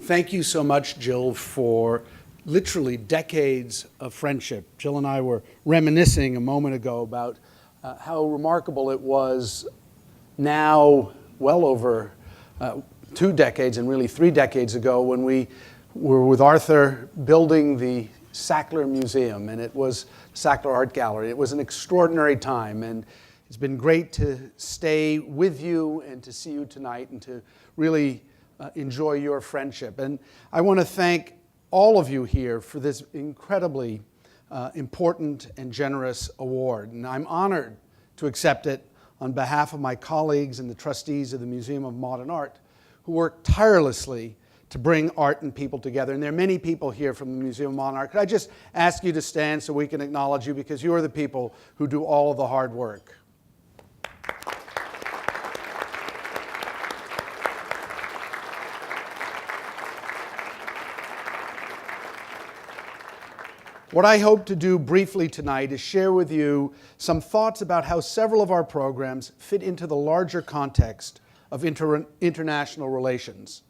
Thank you so much, Jill, for literally decades of friendship. Jill and I were reminiscing a moment ago about how remarkable it was now, well over 2 decades and really 3 decades ago, when we were with Arthur building the Sackler Museum, and it was Sackler Art Gallery. It was an extraordinary time, and it's been great to stay with you and to see you tonight and to really enjoy your friendship. And I want to thank all of you here for this incredibly important and generous award. And I'm honored to accept it on behalf of my colleagues and the trustees of the Museum of Modern Art, who work tirelessly to bring art and people together. And there are many people here from the Museum of Modern Art. Could I just ask you to stand so we can acknowledge you, because you are the people who do all of the hard work. What I hope to do briefly tonight is share with you some thoughts about how several of our programs fit into the larger context of international relations.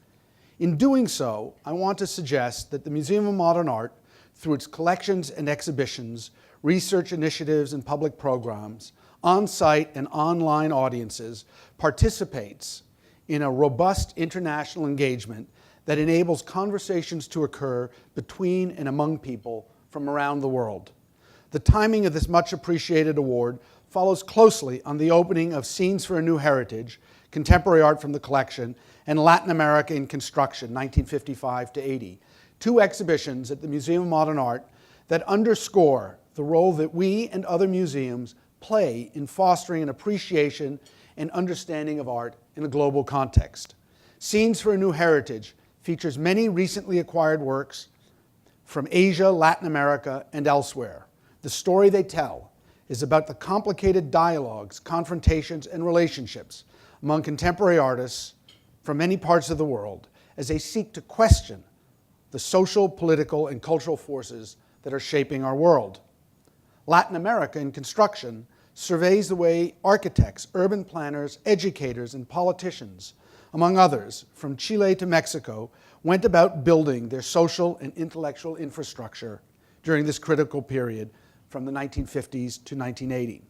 In doing so, I want to suggest that the Museum of Modern Art, through its collections and exhibitions, research initiatives and public programs, on-site and online audiences, participates in a robust international engagement that enables conversations to occur between and among people from around the world. The timing of this much appreciated award follows closely on the opening of Scenes for a New Heritage, Contemporary Art from the Collection, and Latin America in Construction, 1955 to 80, 2 exhibitions at the Museum of Modern Art that underscore the role that we and other museums play in fostering an appreciation and understanding of art in a global context. Scenes for a New Heritage features many recently acquired works from Asia, Latin America, and elsewhere. The story they tell is about the complicated dialogues, confrontations, and relationships among contemporary artists from many parts of the world as they seek to question the social, political, and cultural forces that are shaping our world. Latin America in Construction surveys the way architects, urban planners, educators, and politicians, among others, from Chile to Mexico, went about building their social and intellectual infrastructure during this critical period from the 1950s to 1980.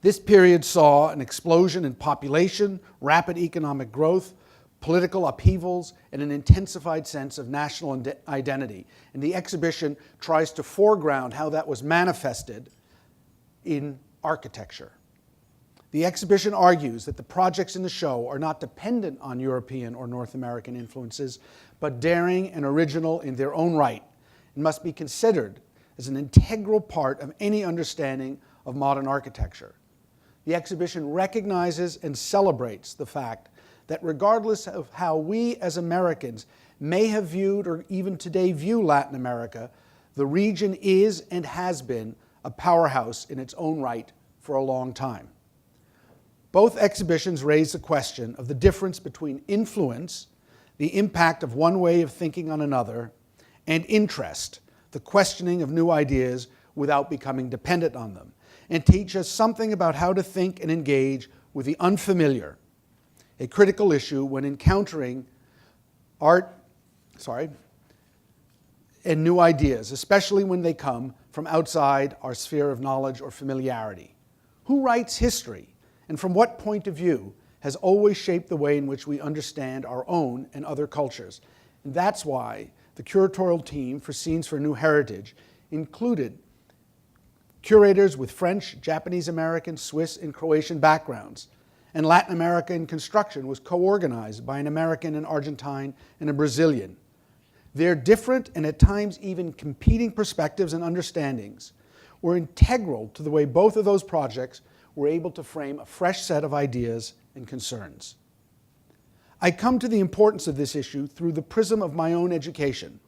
This period saw an explosion in population, rapid economic growth, political upheavals, and an intensified sense of national identity. And the exhibition tries to foreground how that was manifested in architecture. The exhibition argues that the projects in the show are not dependent on European or North American influences, but daring and original in their own right, and must be considered as an integral part of any understanding of modern architecture. The exhibition recognizes and celebrates the fact that regardless of how we as Americans may have viewed or even today view Latin America, the region is and has been a powerhouse in its own right for a long time. Both exhibitions raise the question of the difference between influence, the impact of one way of thinking on another, and interest, the questioning of new ideas without becoming dependent on them, and teach us something about how to think and engage with the unfamiliar, a critical issue when encountering art, and new ideas, especially when they come from outside our sphere of knowledge or familiarity. Who writes history? And from what point of view has always shaped the way in which we understand our own and other cultures. And that's why the curatorial team for Scenes for a New Heritage included curators with French, Japanese American, Swiss, and Croatian backgrounds. And Latin America in Construction was co-organized by an American, an Argentine, and a Brazilian. Their different and at times even competing perspectives and understandings were integral to the way both of those projects were able to frame a fresh set of ideas and concerns. I come to the importance of this issue through the prism of my own education.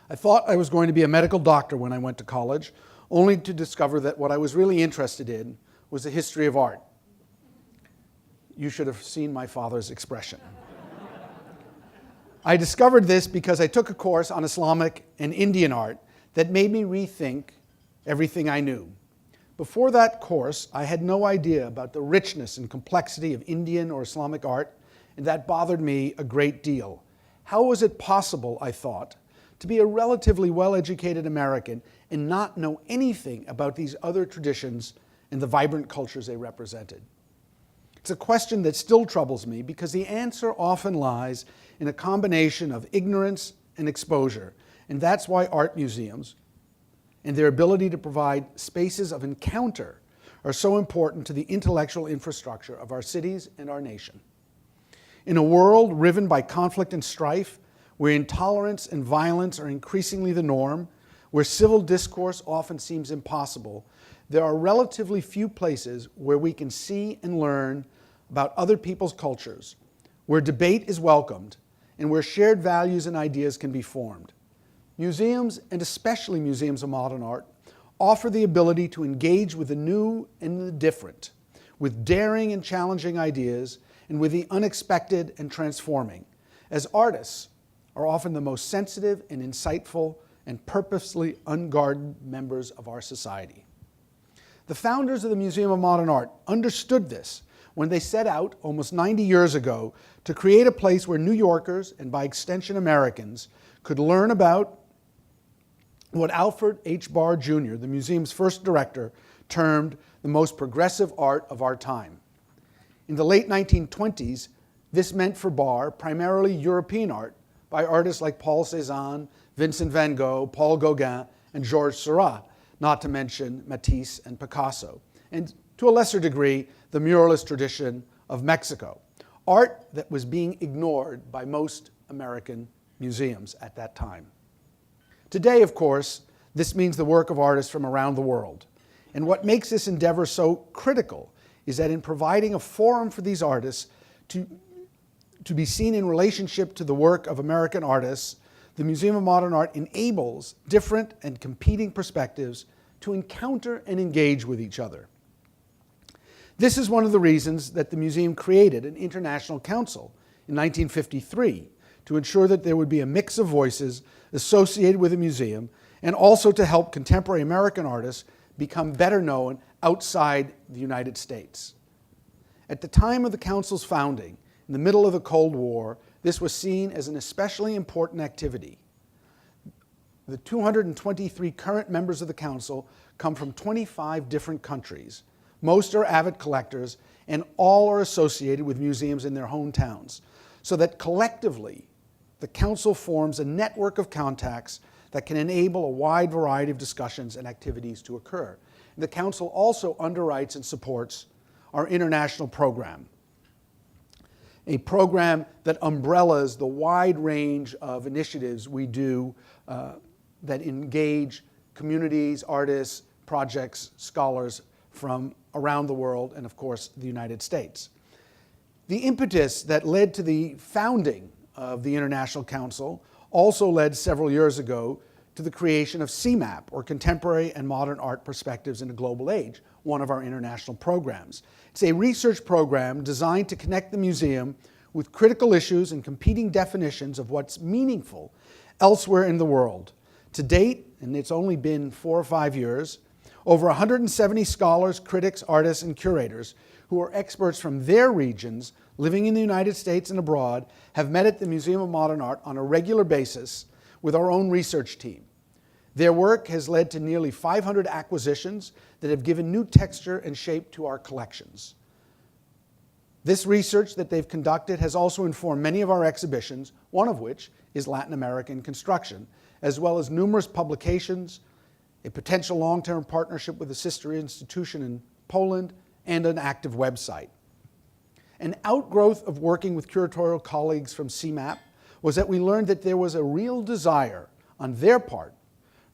I thought I was going to be a medical doctor when I went to college, only to discover that what I was really interested in was the history of art. You should have seen my father's expression. I discovered this because I took a course on Islamic and Indian art that made me rethink everything I knew. Before that course, I had no idea about the richness and complexity of Indian or Islamic art, and that bothered me a great deal. How was it possible, I thought, to be a relatively well-educated American and not know anything about these other traditions and the vibrant cultures they represented? It's a question that still troubles me because the answer often lies in a combination of ignorance and exposure, and that's why art museums and their ability to provide spaces of encounter are so important to the intellectual infrastructure of our cities and our nation. In a world riven by conflict and strife, where intolerance and violence are increasingly the norm, where civil discourse often seems impossible, there are relatively few places where we can see and learn about other people's cultures, where debate is welcomed, and where shared values and ideas can be formed. Museums, and especially museums of modern art, offer the ability to engage with the new and the different, with daring and challenging ideas, and with the unexpected and transforming, as artists are often the most sensitive and insightful and purposely unguarded members of our society. The founders of the Museum of Modern Art understood this when they set out almost 90 years ago to create a place where New Yorkers, and by extension Americans, could learn about what Alfred H. Barr Jr., the museum's first director, termed the most progressive art of our time. In the late 1920s, this meant for Barr primarily European art by artists like Paul Cézanne, Vincent van Gogh, Paul Gauguin, and Georges Seurat, not to mention Matisse and Picasso, and to a lesser degree, the muralist tradition of Mexico, art that was being ignored by most American museums at that time. Today, of course, this means the work of artists from around the world. And what makes this endeavor so critical is that in providing a forum for these artists to be seen in relationship to the work of American artists, the Museum of Modern Art enables different and competing perspectives to encounter and engage with each other. This is one of the reasons that the museum created an international council in 1953 to ensure that there would be a mix of voices associated with the museum, and also to help contemporary American artists become better known outside the United States. At the time of the council's founding, in the middle of the Cold War, this was seen as an especially important activity. The 223 current members of the council come from 25 different countries. Most are avid collectors, and all are associated with museums in their hometowns, so that collectively, the council forms a network of contacts that can enable a wide variety of discussions and activities to occur. The council also underwrites and supports our international program, a program that umbrellas the wide range of initiatives we do that engage communities, artists, projects, scholars from around the world, and of course, the United States. The impetus that led to the founding of the International Council also led several years ago to the creation of CMAP, or Contemporary and Modern Art Perspectives in a Global Age, one of our international programs. It's a research program designed to connect the museum with critical issues and competing definitions of what's meaningful elsewhere in the world. To date, and it's only been 4 or 5 years, over 170 scholars, critics, artists, and curators who are experts from their regions living in the United States and abroad have met at the Museum of Modern Art on a regular basis with our own research team. Their work has led to nearly 500 acquisitions that have given new texture and shape to our collections. This research that they've conducted has also informed many of our exhibitions, one of which is Latin American construction, as well as numerous publications, a potential long-term partnership with a sister institution in Poland, and an active website. An outgrowth of working with curatorial colleagues from CMAP was that we learned that there was a real desire on their part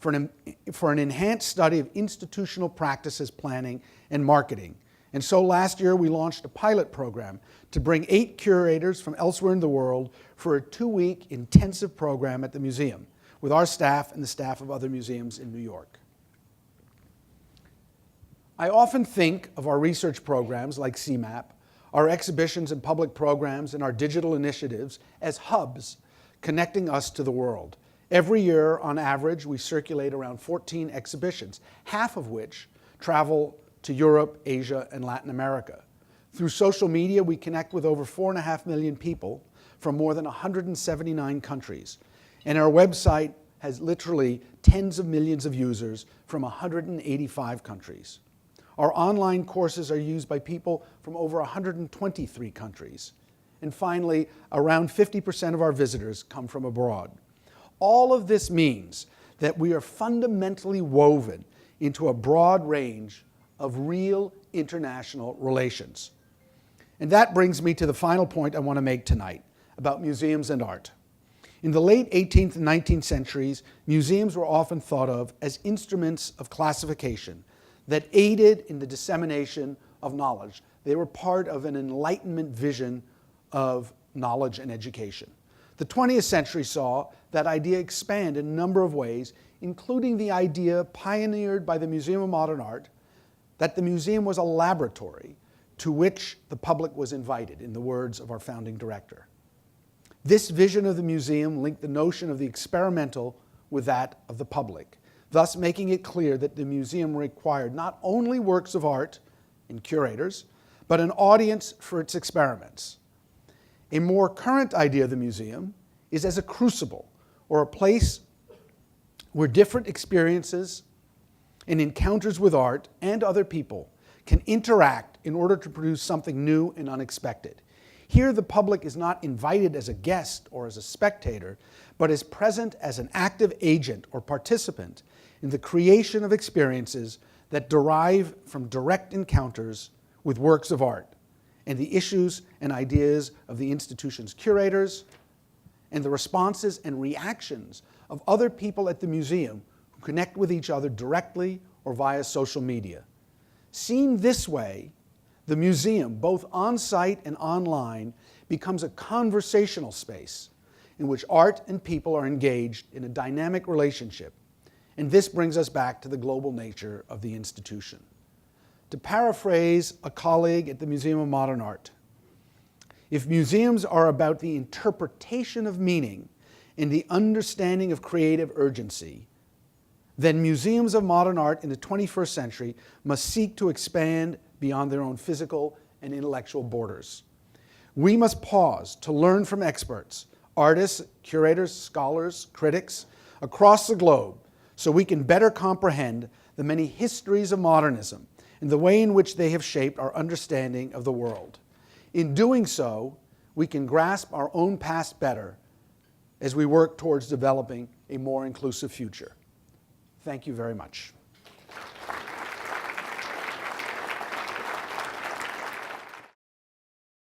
for an enhanced study of institutional practices, planning, and marketing. And so last year we launched a pilot program to bring 8 curators from elsewhere in the world for a 2-week intensive program at the museum with our staff and the staff of other museums in New York. I often think of our research programs like CMAP, our exhibitions and public programs, and our digital initiatives as hubs connecting us to the world. Every year, on average, we circulate around 14 exhibitions, half of which travel to Europe, Asia, and Latin America. Through social media, we connect with over 4.5 million people from more than 179 countries. And our website has literally tens of millions of users from 185 countries. Our online courses are used by people from over 123 countries. And finally, around 50% of our visitors come from abroad. All of this means that we are fundamentally woven into a broad range of real international relations. And that brings me to the final point I want to make tonight about museums and art. In the late 18th and 19th centuries, museums were often thought of as instruments of classification that aided in the dissemination of knowledge. They were part of an Enlightenment vision of knowledge and education. The 20th century saw that idea expand in a number of ways, including the idea pioneered by the Museum of Modern Art that the museum was a laboratory to which the public was invited, in the words of our founding director. This vision of the museum linked the notion of the experimental with that of the public, thus making it clear that the museum required not only works of art and curators, but an audience for its experiments. A more current idea of the museum is as a crucible, or a place where different experiences and encounters with art and other people can interact in order to produce something new and unexpected. Here, the public is not invited as a guest or as a spectator, but is present as an active agent or participant in the creation of experiences that derive from direct encounters with works of art and the issues and ideas of the institution's curators and the responses and reactions of other people at the museum who connect with each other directly or via social media. Seen this way, the museum, both on-site and online, becomes a conversational space in which art and people are engaged in a dynamic relationship. And this brings us back to the global nature of the institution. To paraphrase a colleague at the Museum of Modern Art, if museums are about the interpretation of meaning and the understanding of creative urgency, then museums of modern art in the 21st century must seek to expand beyond their own physical and intellectual borders. We must pause to learn from experts, artists, curators, scholars, critics across the globe so we can better comprehend the many histories of modernism and the way in which they have shaped our understanding of the world. In doing so, we can grasp our own past better as we work towards developing a more inclusive future. Thank you very much.